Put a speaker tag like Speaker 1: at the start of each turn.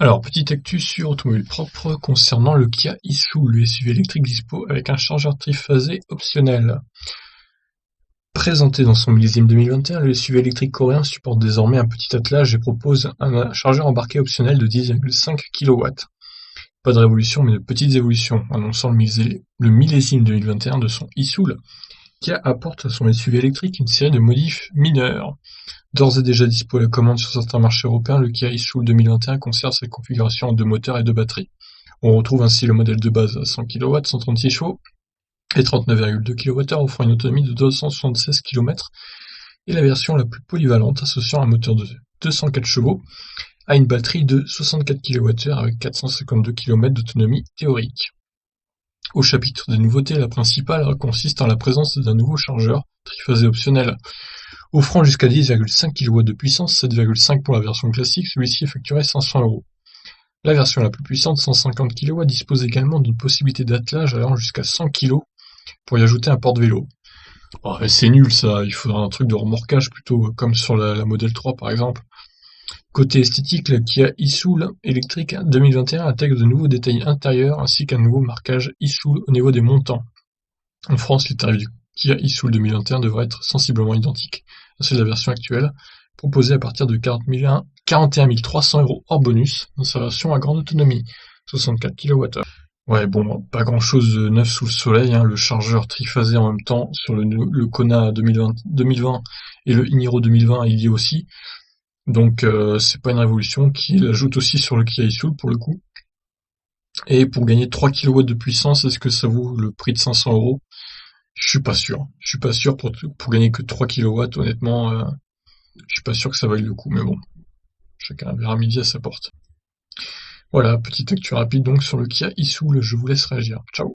Speaker 1: Alors, petite actu sur Automobile Propre concernant le Kia e-Soul, le SUV électrique dispo avec un chargeur triphasé optionnel. Présenté dans son millésime 2021, le SUV électrique coréen supporte désormais un petit attelage et propose un chargeur embarqué optionnel de 10,5 kW. Pas de révolution, mais de petites évolutions, annonçant le millésime 2021 de son e-Soul. Kia apporte à son SUV électrique une série de modifs mineurs. D'ores et déjà dispo à la commande sur certains marchés européens, le Kia e-Soul 2021 conserve sa configuration en deux moteurs et deux batteries. On retrouve ainsi le modèle de base à 100 kW, 136 chevaux et 39,2 kWh offrant une autonomie de 276 km, et la version la plus polyvalente associant un moteur de 204 chevaux à une batterie de 64 kWh avec 452 km d'autonomie théorique. Au chapitre des nouveautés, la principale consiste en la présence d'un nouveau chargeur triphasé optionnel. Offrant jusqu'à 10,5 kW de puissance, 7,5 pour la version classique, celui-ci effectuerait 500 €. La version la plus puissante, 150 kW, dispose également d'une possibilité d'attelage allant jusqu'à 100 kg pour y ajouter un porte-vélo. Oh, c'est nul ça, il faudra un truc de remorquage plutôt, comme sur la Model 3 par exemple. Côté esthétique, la Kia e-Soul électrique 2021 intègre de nouveaux détails intérieurs ainsi qu'un nouveau marquage e-Soul au niveau des montants. En France, les tarifs du Kia e-Soul 2021 devraient être sensiblement identiques à ceux de la version actuelle, proposée à partir de 41 300 € hors bonus, dans sa version à grande autonomie, 64 kWh. Ouais, bon, pas grand chose de neuf sous le soleil, hein, le chargeur triphasé en même temps sur le Kona 2020 et le Iniro 2020 il y est aussi, donc c'est pas une révolution, qui l'ajoute aussi sur le Kia e-Soul pour le coup. Et pour gagner 3 kW de puissance, est-ce que ça vaut le prix de 500 €? Je suis pas sûr. Je suis pas sûr pour gagner que 3 kW, honnêtement, je suis pas sûr que ça vaille le coup, mais bon, chacun verra midi à sa porte. Voilà, petite actu rapide donc sur le Kia e-Soul, je vous laisse réagir. Ciao.